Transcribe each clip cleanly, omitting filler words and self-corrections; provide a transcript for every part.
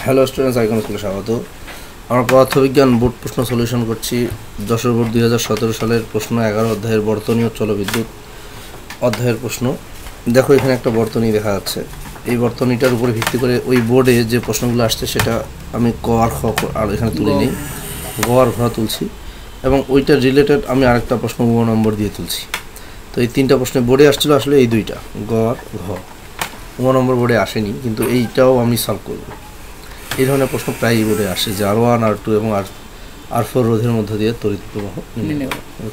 Hello students, icon স্কুলে স্বাগত। আমরা পদার্থবিজ্ঞান বোর্ড প্রশ্ন সলিউশন করছি। যশোর বোর্ড 2017 সালের প্রশ্ন 11 অধ্যায়ের বর্তনী ও জলবিদ্যুৎ অধ্যায়ের প্রশ্ন। দেখো এখানে একটা বর্তনী দেখা যাচ্ছে। এই বর্তনীটার উপরে ভিত্তি করে ওই বোর্ডে যে প্রশ্নগুলো আসছে সেটা আমি ক আর খ আর এখানে তুলে নিই, গ আর ঘ তুলছি, এবং ওইটার রিলেটেড আমি আরেকটা প্রশ্ন গ নম্বর দিয়ে তুলছি। তো এই তিনটা প্রশ্নে বোর্ডে আসছিলো আসলে এই দুইটা, গ আর ঘ। গ নম্বর বোর্ডে আসেনি, কিন্তু এইটাও আমি সলভ করব। এই ধরনের প্রশ্ন প্রায়ই বোর্ডে আসে যে R1 R2 এবং R4 রোধের মধ্য দিয়ে তড়িৎ প্রবাহ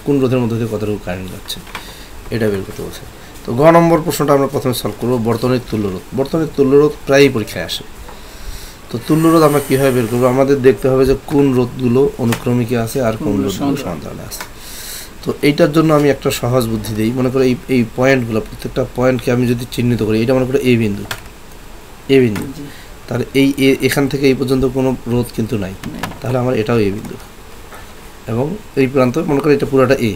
কোন রোধের মধ্য দিয়ে কতটুকু কারেন্ট যাচ্ছে এটা বের করতে বলছে। তো গ নম্বর প্রশ্নটা আমরা প্রথমে সলভ করবো। বর্তনীর তুল্যরোধ। বর্তনীর তুল্যরোধ প্রায়ই পরীক্ষায় আসে। তো তুল্যরোধ আমরা কীভাবে বের করবো? আমাদের দেখতে হবে যে কোন রোধগুলো অনুক্রমিকে আছে আর কোন রোধগুলো সমান্তরালে আছে। তো এইটার জন্য আমি একটা সহজ বুদ্ধি দিই। মনে করো এই পয়েন্টগুলো, প্রত্যেকটা পয়েন্টকে আমি যদি চিহ্নিত করি, এটা মনে করো এ বিন্দু, তাহলে এখান থেকে এই পর্যন্ত কোনো রোধ কিন্তু নাই, তাহলে আমার এটাও এ বিন্দু, এবং এই প্রান্ত মনে করো এটা পুরোটা এ।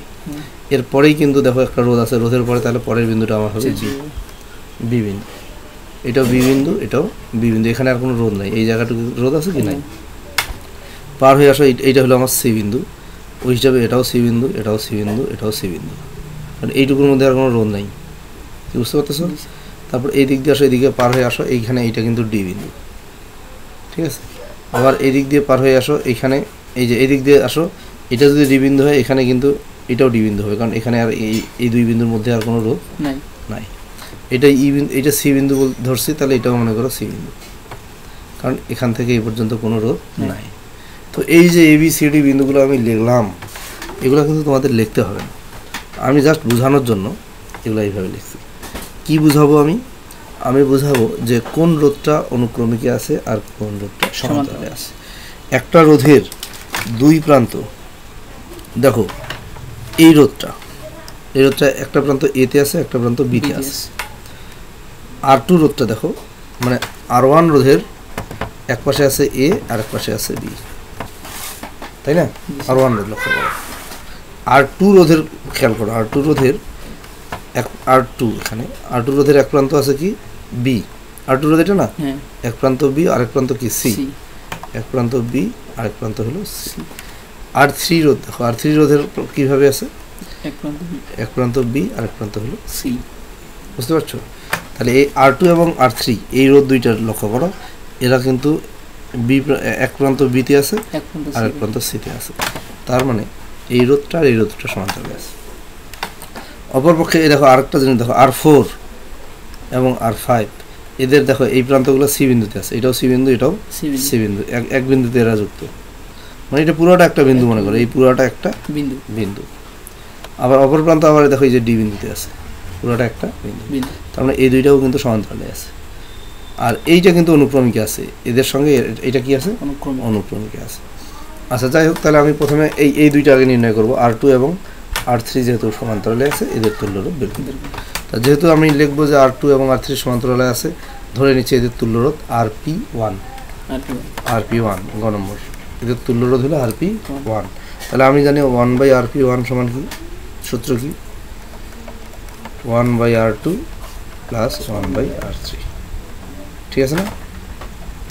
এরপরেই কিন্তু দেখো একটা রোধ আছে, রোধের পরে তাহলে পরের বিন্দুটা আমার হবে বি বিন্দু। এটাও বি বিন্দু, এটাও বি বিন্দু। এখানে আর কোনো রোধ নাই, এই জায়গাটুকু রোধ আছে কি নাই? পার হয়ে আসো, এইটা হলো আমার সি বিন্দু। ওই হিসাবে এটাও সি বিন্দু, এটাও সি বিন্দু, এটাও সি বিন্দু। কারণ এইটুকুর মধ্যে আর কোনো রোধ নাই, বুঝতে পারতেছো? তারপর এই দিক দিয়ে আসো, এদিকে পার হয়ে আসো, এইখানে এইটা কিন্তু ডি বিন্দু, ঠিক আছে? আবার এই দিক দিয়ে পার হয়ে আসো, এইখানে এই যে এই দিক দিয়ে আসো, এটা যদি ডি বিন্দু হয় এখানে কিন্তু এটাও ডি বিন্দু হবে, কারণ এখানে আর এই দুই বিন্দুর মধ্যে আর কোনো রোধ নাই। এটা ই বিন্দু, এটা সি বিন্দু ধরছি, তাহলে এটাও মনে করো সি বিন্দু, কারণ এখান থেকে এই পর্যন্ত কোনো রোধ নাই। তো এই যে এ বি সি ডি বিন্দুগুলো আমি লিখলাম, এগুলো কিন্তু তোমাদের লিখতে হবে না, আমি জাস্ট বোঝানোর জন্য এগুলো এইভাবে লিখছি। কি বুঝাবো আমি বুঝাবো যে কোন রোধটা অনুক্রমিকে আছে আর কোন রোধটা সমান্তরালে আছে। একটা রোধের দুই প্রান্ত, দেখো এই রোধটা একটা প্রান্ত এতে আছে, একটা প্রান্ত বিতে আছে। R2 রোধটা দেখো, মানে R1 রোধের এক পাশে আছে এ আর এক পাশে আছে বি, তাই না? R1 রোধ লক্ষ্য করো। R2 রোধের খেয়াল করো, R2 রোধের এখানে R2 রোধের এক প্রান্ত আছে কি বি। R2 রোধ এটা না, এক প্রান্ত বি আর এক প্রান্ত কি সি, এক প্রান্ত বি আর এক প্রান্ত হলো সি। R3 রোধ দেখো, R3 রোধের কিভাবে আছে, এক প্রান্ত বি আর এক প্রান্ত হলো সি, বুঝতে পারছো? তাহলে এই R2 এবং R3 এই রোধ দুইটার লক্ষ্য করো, এরা কিন্তু বি এক প্রান্ত বিতে আছে আর এক প্রান্ত সিতে আছে। তার মানে এই রোধটা আর এই রোধটা সমান্তরালে আছে। অপরপক্ষে এই দেখো আরেকটা জিনিস দেখো, R4 এবং R5 এদের দেখো এই প্রান্তগুলো সি বিন্দুতে আছে, এটাও সি বিন্দু, এটাও সি বিন্দু, এক বিন্দুতে এরা যুক্ত, মানে এটা পুরোটা একটা বিন্দু মনে করো, এই পুরোটা একটা বিন্দু। আবার অপর প্রান্ত আবার দেখো এই যে ডি বিন্দুতে আছে, পুরোটা একটা বিন্দু। তার মানে এই দুইটাও কিন্তু সমান্তরালে আছে। আর এইটা কিন্তু অনুক্রমিকে আছে, এদের সঙ্গে এটা কি আছে, অনুক্রমিকে আছে। আচ্ছা যাই হোক, তাহলে আমি প্রথমে এই দুইটা আগে নির্ণয় করবো। R2 এবং R3 যেহেতু সমান্তরালে আছে, এদের তুল্যরোধ বের করব। তা যেহেতু আমি লিখবো যে R2 এবং R3 সমান্তরালে আছে, ধরে নিচ্ছি এদের তুল্যরোধ RP1, গ নম্বর। এদের তুল্যরোধ হলো RP1। তাহলে আমি জানি 1/RP1 সমান কি, সূত্র কি, 1/R2 প্লাস 1/R3, ঠিক আছে না?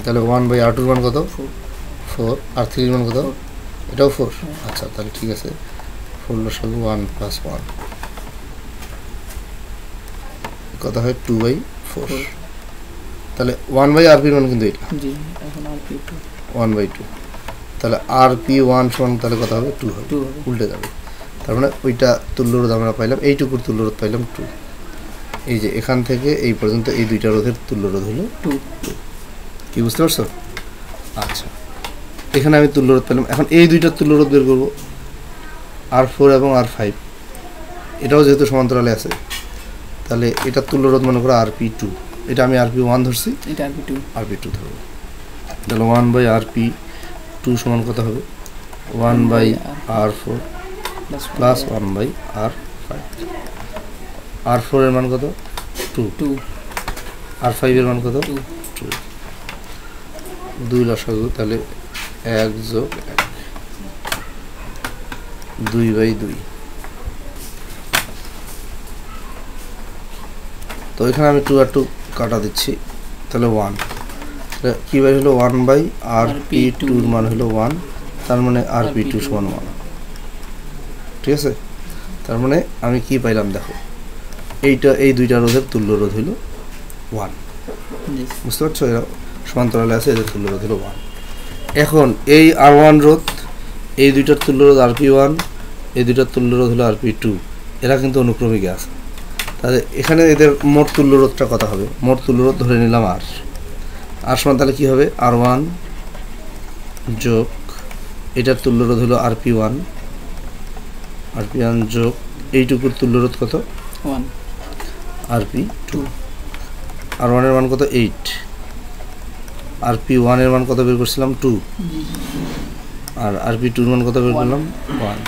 তাহলে 1/R2 মান কত, 4, R3 মান কত, এটাও 4। আচ্ছা তাহলে ঠিক আছে, 4 লসাগু 1 + 1 কত হয়, 2/4। তাহলে 1/RP মান কিন্তু এটা 1/2, তাহলে RP1 সমান তাহলে কত হবে, 2 হবে, উল্টে যাবে। তার মানে ওইটা তুল্যরোধ আমরা পাইলাম, এইটুকুর তুল্যরোধ পাইলাম 2। এই যে এখান থেকে এই পর্যন্ত এই দুইটা রোধের তুল্যরোধ হলো 2। কি বুঝতে পারছো? আচ্ছা, এখানে আমি তুল্যরোধ পেলাম। এখন এই দুইটার তুল্যরোধ বের করবো, R4 এবং R5, এটাও যেহেতু সমান্তরালে আছে, তাহলে এটার তুল্যরোধ মনে করো RP2, এটা আমি RP1 ধরছি, এটা RP2 ধরবো। তাহলে 1/RP2 সমান কত হবে, 1/R4 প্লাস 1/R5। R4 এর মান কত, 2, R5 এর মান কত, 2। 2 লসাগু, তাহলে 1 + 1, 2/2। তো এখানে আমি 2 আর 2 কাটা দিচ্ছি, তাহলে 1। কি বাই হলো 1/rp2 এর মান হলো 1, তার মানে rp2 সমান 1। ঠিক আছে, তার মানে আমি কি পাইলাম দেখো, এই দুইটা রোধের তুল্য রোধ হলো 1। বুঝতে পারছো, এরা সমান্তরালে আছে, এদের তুল্য রোধ হলো 1। এখন এই r1 রোধ, এই দুইটার তুল্য রোধ rp1, এই দুইটার তুল্য রোধ হলো rp2, এরা কিন্তু অনুক্রমিকে আছে। তাহলে এখানে এদের মোট তুল্য রোধটা কত হবে? মোট তুল্য রোধ ধরে নিলাম r সমান, তাহলে কি হবে r1 যোগ এটার তুল্য রোধ হলো rp1 যোগ এইটুকুর তুল্য রোধ কত 1 rp2। r1 এর মান কত 8, rp1 এর মান কত বের করছিলাম 2, আর rp2 এর মান কত বের করলাম 1।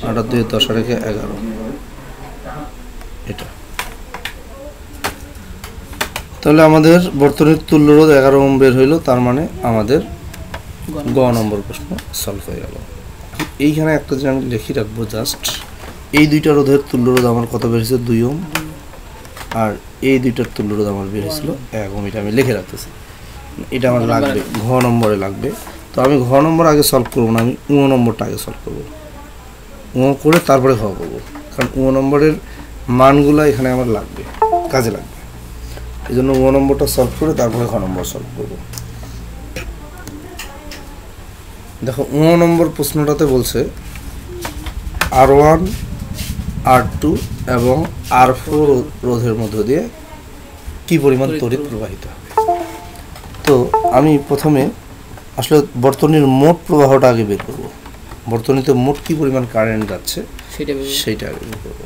8 আর 2 10 আর 1 11, এটা। তাহলে আমাদের বর্তনীর তুল্য রোধ 11 ওহম বের হইল, তার মানে আমাদের গ নম্বর প্রশ্ন সলভ হয়ে গেল। এইখানে একটা যে আমি লিখে রাখবো জাস্ট, এই দুইটা রোধের তুল্য রোধ আমার কত বের হয়েছে 2 ওহম, আর এই দুইটার তুল্য রোধ আমার বের হয়েছিল 1 ওহম। এটা আমি লিখে রাখতেছি, এটা আমার লাগবে ঘ নম্বরে লাগবে। তো আমি ঘ নম্বর আগে সলভ করবো না, আমি উ নম্বরটা আগে সলভ করবো, উ করে তারপরে ঘ করবো, কারণ উ নম্বরের মানগুলো এখানে আমার লাগবে, কাজে লাগবে। এই জন্য ও নম্বরটা সলভ করে তারপরে খ নম্বর সলভ করব। দেখো ও নম্বর প্রশ্নটাতে বলছে r1 r2 এবং r4 রোধের মধ্য দিয়ে কি পরিমাণ তড়িৎ প্রবাহিত হবে। তো আমি প্রথমে আসলে বর্তনীর মোট প্রবাহটা আগে বের করব, বর্তনীতে মোট কি পরিমাণ কারেন্ট যাচ্ছে সেইটা আগে বের করব।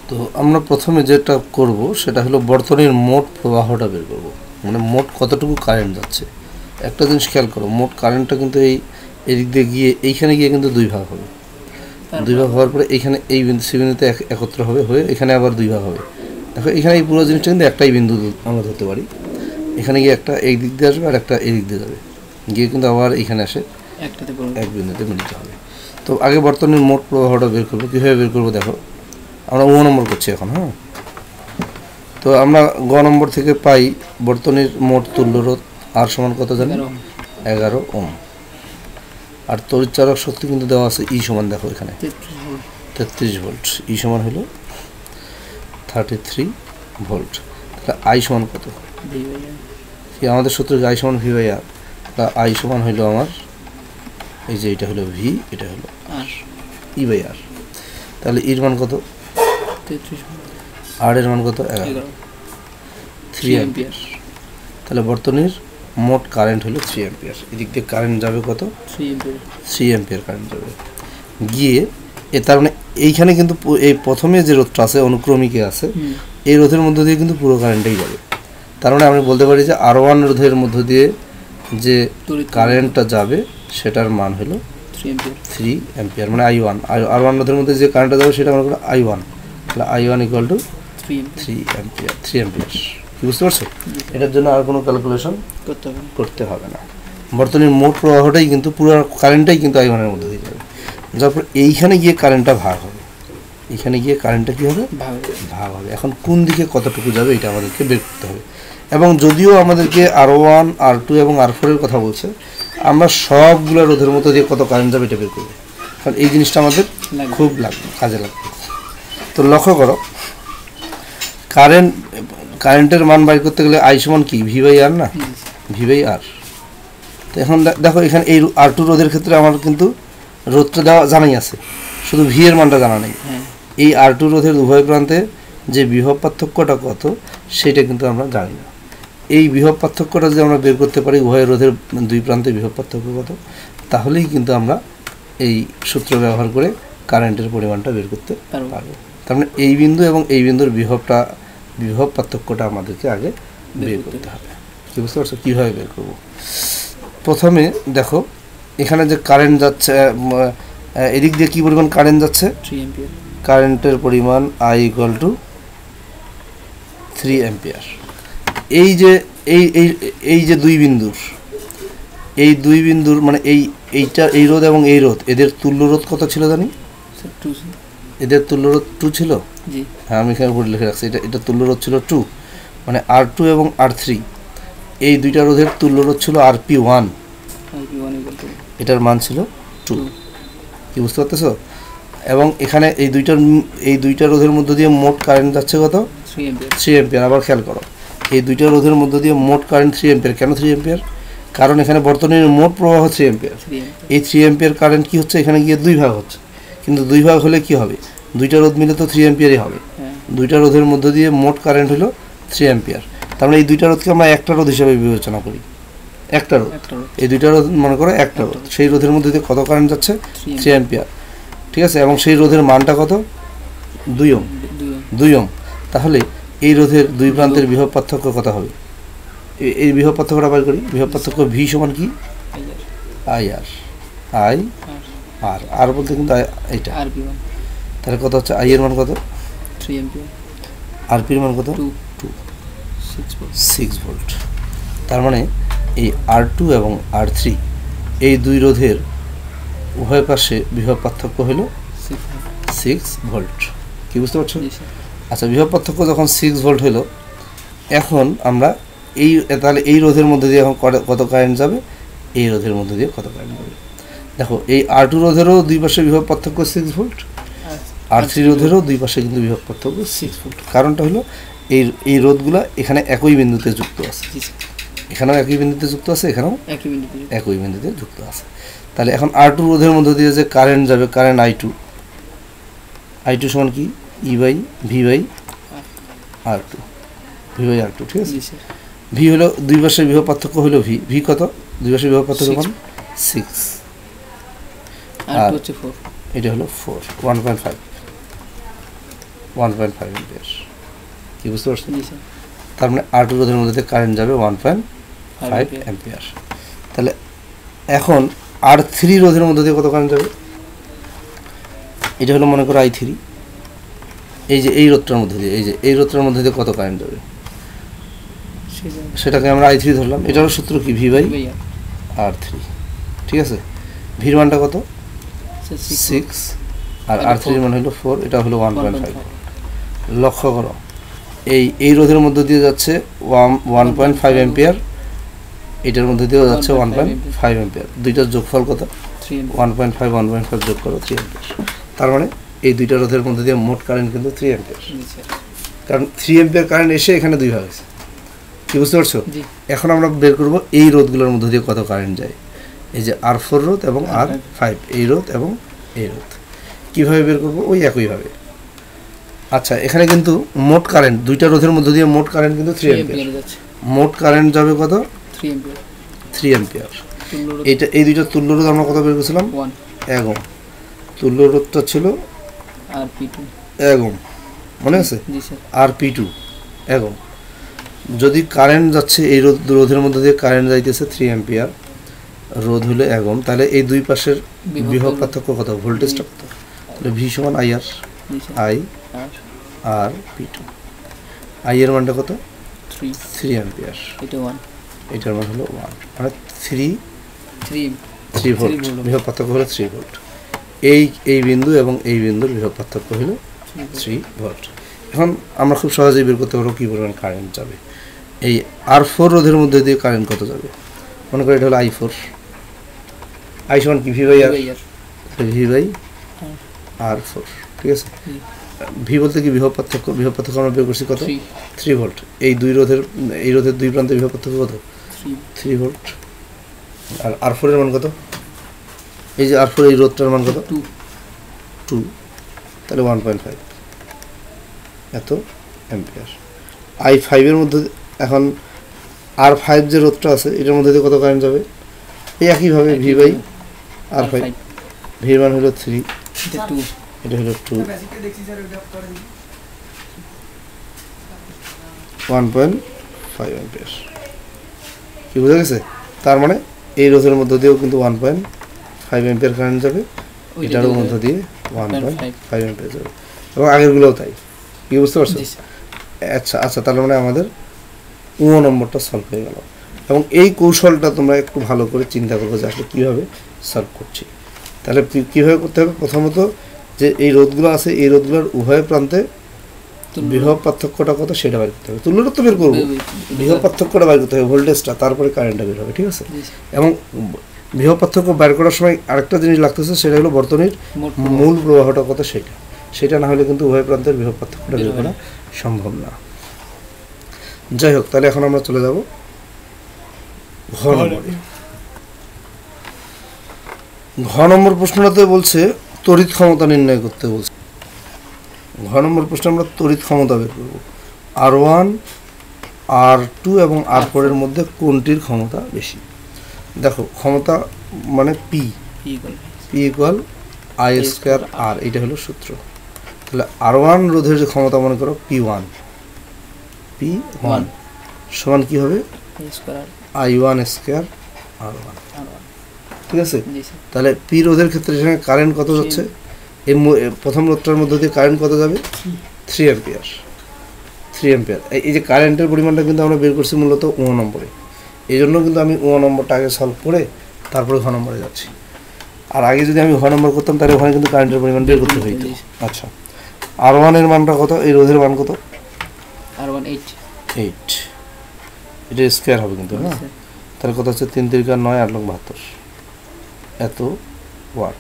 তো আমরা প্রথমে যেটা করব সেটা হলো বর্তনীর মোট প্রবাহটা বের করব, মানে মোট কতটুকু কারেন্ট যাচ্ছে। একটা জিনিস খেয়াল করো, মোট কারেন্টটা কিন্তু এই দিক দিয়ে গিয়ে এইখানে গিয়ে কিন্তু দুই ভাগ হবে, দুই ভাগ হওয়ার পরে এইখানে এই বিন্দু সি বিন্দুতে একত্র হবে, হয়ে এখানে আবার দুই ভাগ হবে। দেখো এখানে এই পুরো জিনিসটা কিন্তু একটাই বিন্দু আমরা ধরতে পারি, এখানে গিয়ে একটা এই দিক দিয়ে আসবে আর একটা এই দিক দিয়ে যাবে, গিয়ে কিন্তু আবার এইখানে আসে এক বিন্দুতে মিলিত হবে। তো আগে বর্তনীর মোট প্রবাহটা বের করবো। কীভাবে বের করবো দেখো, আমরা ও নম্বর করছি এখন। হ্যাঁ, তো আমরা গ নম্বর থেকে পাই বর্তনীর মোট তুল্য রোধ আর সমান কত জানি 11 ওহম, আর তড়িৎচালক শক্তি কিন্তু দেওয়া আছে ই সমান, দেখো এখানে 33 ভোল্ট, ই সমান হলো 33 ভোল্ট। তাহলে আই সমান কত, কি আমাদের সূত্র আই সমান ভি বাই আর, আই সমান হইলো আমার এই যে এটা হলো ভি, এটা হলো আর, ই বাই আর। তাহলে ইর মান কত 33, আর এর মান কত 11, 3 অ্যাম্পিয়ার। তাহলে বর্তনীর মোট কারেন্ট হলো 3 অ্যাম্পিয়ার। এদিক দিয়ে কারেন্ট যাবে কত 3 অ্যাম্পিয়ার কারেন্ট যাবে গিয়ে, তার মানে এইখানে কিন্তু এই প্রথমে যে রোধটা আছে অনুক্রমিকে আছে, এই রোধের মধ্য দিয়ে কিন্তু পুরো কারেন্টটাই যাবে। তার মানে আমি বলতে পারি যে r1 রোধের মধ্য দিয়ে যে কারেন্টটা যাবে সেটার মান হলো 3 অ্যাম্পিয়ার, মানে i1। r1 রোধের মধ্যে যে কারেন্টটা যাবে সেটা মনে করো i1, তাহলে i1 = 3 অ্যাম্পিয়ার। 3 অ্যাম্পিয়ার, কি বুঝতে পারছো? এটার জন্য আর কোনো ক্যালকুলেশন করতে হবে না। বর্তনীর মোট প্রবাহটাই কিন্তু পুরো কারেন্টটাই কিন্তু i1 এর মধ্যে দিয়ে যাবে। তারপর এইখানে গিয়ে কারেন্টটা ভাগ হবে, এইখানে গিয়ে কারেন্টটা কী হবে ভাগ হবে। এখন কোন দিকে কতটুকু যাবে এটা আমাদেরকে বের করতে হবে। এবং যদিও আমাদেরকে r1 r2 এবং r4 এর কথা বলছে, আমরা সবগুলো রোধের মতো দিয়ে কত কারেন্ট যাবে এটা বের করবো, কারণ এই জিনিসটা আমাদের খুব লাগবে, কাজে লাগবে। তো লক্ষ্য করো, কারেন্টের মান বাইর করতে গেলে আই সমান কি ভি বাই আর না, ভি বাই আর। তো এখন দেখো এখানে এই r2 রোধের ক্ষেত্রে আমার কিন্তু রোধটা দেওয়া জানাই আছে, শুধু ভি এর মানটা জানা নেই। এই r2 রোধের উভয় প্রান্তে যে বিভব পার্থক্যটা কত সেটা কিন্তু আমরা জানি না। এই বিভব পার্থক্যটা যদি আমরা বের করতে পারি, উভয় রোধের দুই প্রান্তে বিভব পার্থক্য কত, তাহলেই কিন্তু আমরা এই সূত্র ব্যবহার করে কারেন্টের পরিমাণটা বের করতে পারবো। তার মানে এই বিন্দু এবং এই বিন্দুর বিভব পার্থক্যটা আমাদেরকে আগে বের করতে হবে। কি বুঝতে পারছো কীভাবে বের করবো? প্রথমে দেখো এখানে যে কারেন্ট যাচ্ছে, এদিক দিয়ে কী পরিমাণ কারেন্ট যাচ্ছে 3 অ্যাম্পিয়ার, কারেন্টের পরিমাণ I = 3 অ্যাম্পিয়ার। এই যে দুই বিন্দুর মানে এই রোধ এবং এই রোধ, এদের তুল্য রোধ কত ছিল জানি? এদের তুল্য রোধ 2 ছিল। হ্যাঁ, আমি এখানে উপরে লিখে রাখছি, এটা তুল্য রোধ ছিল 2। মানে R2 এবং R3 এই দুইটা রোধের তুল্য রোধ ছিল RP1, এটার মান ছিল 2। কি বুঝতে পারতেছো? এবং এখানে এই দুইটা রোধের মধ্য দিয়ে মোট কারেন্ট যাচ্ছে কত? 3 অ্যাম্পিয়ার। আবার খেয়াল করো, এই দুইটা রোধের মধ্য দিয়ে মোট কারেন্ট 3 অ্যাম্পিয়ার। কেন 3 অ্যাম্পিয়ার? কারণ এখানে বর্তনীর মোট প্রবাহ 3 অ্যাম্পিয়ার। এই 3 অ্যাম্পিয়ার কারেন্ট কি হচ্ছে, এখানে গিয়ে 2 ভাগ হচ্ছে। কিন্তু 2 ভাগ হলে কি হবে? দুইটা রোধ মিলে তো 3 অ্যাম্পিয়ারই হবে। দুইটা রোধের মধ্য দিয়ে মোট কারেন্ট হলো 3 অ্যাম্পিয়ার। তার মানে এই দুইটা রোধকে আমরা একটা রোধ হিসেবে বিবেচনা করি। একটা রোধ, এই দুইটা রোধ মনে করো একটা রোধ। সেই রোধের মধ্যে দিয়ে কত কারেন্ট যাচ্ছে? 3 অ্যাম্পিয়ার। ঠিক আছে, এবং সেই রোধের মানটা কত? 2 ওহম। 2 ওহম। তাহলে এই রোধের দুই প্রান্তের বিভব পার্থক্য কত হবে? এই বিভব পার্থক্যটা বের করি। বিভব পার্থক্য ভি সমান কি? IR। আর বলতে কিন্তু এইটা। তাহলে কত হচ্ছে? আই এর মান কত? 3 অ্যাম্পিয়ার। আরপির মান কত? 6 ভোল্ট। তার মানে এই R2 এবং R3 এই দুই রোধের উভয় পাশে বিভব পার্থক্য হলো 6 ভোল্ট। কি বুঝতে পারছো? আচ্ছা, বিভব পার্থক্য যখন 6 ভোল্ট হলো, এখন আমরা তাহলে এই রোধের মধ্যে দিয়ে এখন কত কারেন্ট যাবে? এই রোধের মধ্যে দিয়ে কত কারেন্ট যাবে? দেখো, এই R2 রোধেরও দুই পাশে বিভব পার্থক্য 6 ভোল্ট, R3 রোধেরও দুই পাশে কিন্তু বিভব পার্থক্য 6 ভোল্ট। কারণটা হলো এই রোধগুলো এখানে একই বিন্দুতে যুক্ত আছে, এখানেও একই বিন্দুতে যুক্ত আছে, এখানেও একই বিন্দুতে যুক্ত আছে। তাহলে এখন R2 রোধের মধ্যে দিয়ে যে কারেন্ট যাবে, কারেন্ট I2 সমান কি? E/V/R2। ঠিক আছে? ভি হলো দুই পাশের বিভব পার্থক্য হলো ভি কত? দুই পাশের বিভব পার্থক্য মান 6, আর এটা হলো 4, 1.5 অ্যাম্পিয়ার। কি বুঝতে পারছেন? তার মানে R2 রোধের মধ্যে কারেন্ট যাবে 1.5 অ্যাম্পিয়ার। তাহলে এখন R3 রোধের মধ্যে দিয়ে কত কারেন্ট যাবে? এটা হলো মনে করো I3। এই যে এই রোধটার মধ্যে দিয়ে, এই রোধটার মধ্যে দিয়ে কত কারেন্ট যাবে সেটাকে আমরা I3 ধরলাম। এটারও সূত্র কি? V/R3। ঠিক আছে, ভির মানটা কত? 6, আর R3 এর মান হলো 4, এটা হলো 1.5। লক্ষ্য করো, এই রোধের মধ্যে দিয়ে যাচ্ছে 1.5 অ্যাম্পিয়ার, এটার মধ্যে দিয়েও যাচ্ছে 1.5 অ্যাম্পিয়ার। দুইটার যোগফল কত? 1.5 যোগ করো 3 অ্যাম্পিয়ার। তার মানে এই দুইটা রোধের মধ্যে দিয়ে মোট কারেন্ট কিন্তু 3 অ্যাম্পিয়ার। কারণ 3 অ্যাম্পিয়ার কারেন্ট এসে এখানে দুই ভাগ হয়েছে। কি বুঝতে পারছো? এখন আমরা বের করব এই রোধগুলোর মধ্যে দিয়ে কত কারেন্ট যায়। এই যে R4 রোধ এবং R5, এই রোধ এবং এই রোধ কীভাবে বের করব? ওই একইভাবে। আচ্ছা, এখানে কিন্তু মোট কারেন্ট দুইটা রোধের মধ্যে দিয়ে মোট কারেন্ট কিন্তু 3 অ্যাম্পিয়ার। মোট কারেন্ট যাবে কত? 3 অ্যাম্পিয়ার। এই দুইটা তুল্য রোধ আমরা কত বের করেছিলাম? 1 ওহম। তুল্য রোধটা ছিল RP2 1 ওহম, মনে আছে? RP2 1 ohm. যদি কারেন্ট যাচ্ছে এই রোধের মধ্যে দিয়ে কারেন্ট যাইতেছে 3 অ্যাম্পিয়ার, রোধ হলো 1 ওহম, তাহলে এই দুই পাশের বিভব পার্থক্য কত? ভোল্টেজটা কত? তাহলে V সমান IR/P2। I এর মানটা কত? 3 অ্যাম্পিয়ার। এটার মান হলো 1, মানে 3 ভোল্ট। বিভব পার্থক্য হলো 3 ভোল্ট। এই বিন্দু এবং এই বিন্দুর বিভব পার্থক্য হলো 3 ভোল্ট। এখন আমরা খুব সহজেই বের করতে পারবো কী পরিমাণ কারেন্ট যাবে। এই R4 রোধের মধ্যে দিয়ে কারেন্ট কত যাবে? মনে করি এটা হলো I4। I সমান কি? V/R4। ঠিক আছে, ভি বলতে কি? বিভব পার্থক্য। বিভব পার্থক্য আমরা বের করছি কত? 3 ভোল্ট। এই রোধের দুই প্রান্তে বিভব পার্থক্য কত? 3 ভোল্ট। আর R4 এর মান কত? এই যে R4 এই রোধটার মান কত? 2, তাহলে 1.5 এত অ্যাম্পিয়ার। I5 এর মধ্যে এখন R5 যে রোধটা আছে এটার মধ্যে দিয়ে কত কারেন্ট যাবে? এই একইভাবে V/R5। ভির মান হলো 3, এটা হলো 2, 1.5 অ্যাম্পিয়ার। কি বোঝা গেছে? তার মানে এই রোধের মধ্যে দিয়েও কিন্তু 1.5 অ্যাম্পিয়ার কারেন্ট যাবে, এটারও মধ্যে দিয়ে 1.5 অ্যাম্পিয়ার যাবে, এবং আগেরগুলোও তাই। কি বুঝতে পারছো? আচ্ছা, তাহলে মানে আমাদের 1 নম্বরটা সলভ হয়ে গেল। এবং এই কৌশলটা তোমরা একটু ভালো করে চিন্তা করবো যে আসলে কীভাবে সলভ করছি। তাহলে কীভাবে করতে হবে? প্রথমত যে এই রোধগুলো আছে, এই রোধগুলোর উভয় প্রান্তে বিভব পার্থক্যটা কত সেটা বের করতে হবে, তুল্যরোধ তো বের করবো, বিভব পার্থক্যটা বের করতে হবে, ভোল্টেজটা, তারপরে কারেন্টটা বের হবে, ঠিক আছে। এবং বিভব পার্থক্য বের করার সময় আরেকটা জিনিস লাগতেছে, সেটা হলো বর্তনীর মূল প্রবাহটা কত সেটা না হলে কিন্তু উভয় প্রান্তের বিভব পার্থক্যটা বের করা সম্ভব না। যাই হোক, তাহলে এখন আমরা চলে যাব ঘ নম্বরে। ঘ নম্বর প্রশ্নটাতে বলছে তড়িৎ ক্ষমতা নির্ণয় করতে বলছে। ঘ নম্বর প্রশ্নে আমরা তড়িৎ ক্ষমতা বের করব। R1 R2 এবং R4 এর মধ্যে কোনটির ক্ষমতা বেশি? দেখো ক্ষমতা মানে P equal I square R, এটা হলো সূত্র। তাহলে R1 রোধের যে ক্ষমতা মনে করো P1 সমান কি হবে I1 স্কয়ার R1, ঠিক আছে। তাহলে P রোধের ক্ষেত্রে এখানে কারেন্ট কত যাচ্ছে, এই প্রথম রোধটার মধ্যে দিয়ে কারেন্ট কত যাবে 3 অ্যাম্পিয়ার। এই যে কারেন্টের পরিমাণটা কিন্তু আমরা বের করছি মূলত ও নম্বরে, এই জন্য কিন্তু আমি ও নম্বরটা আগে সলভ করে তারপরে ঘ নম্বরে যাচ্ছি। আর আগে যদি আমি ঘ নম্বর করতাম তাহলে ওখানে কিন্তু কারেন্টের পরিমাণ বের করতে হইতো। আচ্ছা, R1 এর মানটা কত, এই রোধের মান কত R1 8, এটা স্কয়ার হবে কিন্তু, হ্যাঁ। তাহলে কত হচ্ছে 3 3 9 8 72, এত ওয়াট।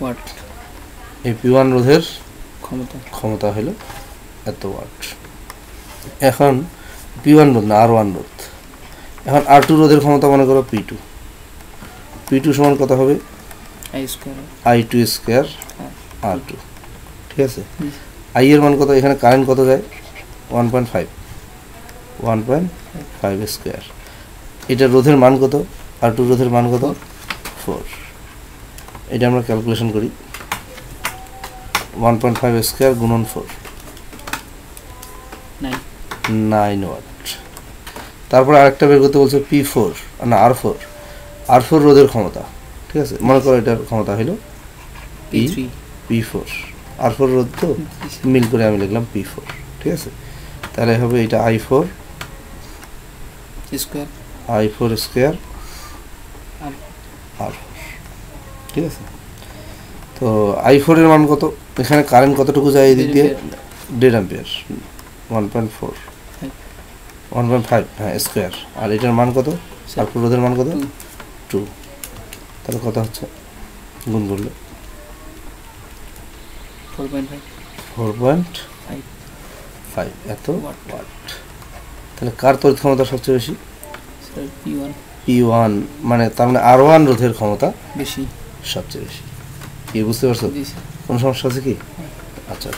এই P1 রোধের ক্ষমতা হলো এত ওয়াট। এখন P1 রোধ না R1 রোধ। এখন R2 রোধের ক্ষমতা মনে করো P2 সমান কত হবে I2 স্কয়ার R2, ঠিক আছে। I এর মান কত, এখানে কারেন্ট কত যায় 1.5 স্কয়ার। এটা রোধের মান কত, R2 রোধের মান কত 4। এটা আমরা ক্যালকুলেশন করি, 1.5 স্কয়ার গুণন 4 9 ওয়াট। তারপর আরেকটা বের করতে বলছে P4 না R4 রোধের ক্ষমতা, ঠিক আছে। মনে করো এটার ক্ষমতা হলো P4, R4 রোধ তো মিল করে আমি লিখলাম P4, ঠিক আছে। তাহলে হবে এটা I4 স্কয়ার R4, ঠিক আছে। তো I4 এর মান কত, এখানে কারেন্ট কতটুকু যায় এই দিক দিয়ে 1.5 অ্যাম্পিয়ার 1.5 হ্যাঁ স্কয়ার। আর এটার মান কত, R4 রোধের মান কত 2, তাহলে কত হচ্ছে গুণ করলে 4.5 এত ওয়াট। তাহলে কার তড়িৎ ক্ষমতা সবচেয়ে বেশি P1, মানে তার মানে R1 রোধের ক্ষমতা সবচেয়ে বেশি। কি বুঝতে পারছো, কোনো সমস্যা আছে কি? আচ্ছা।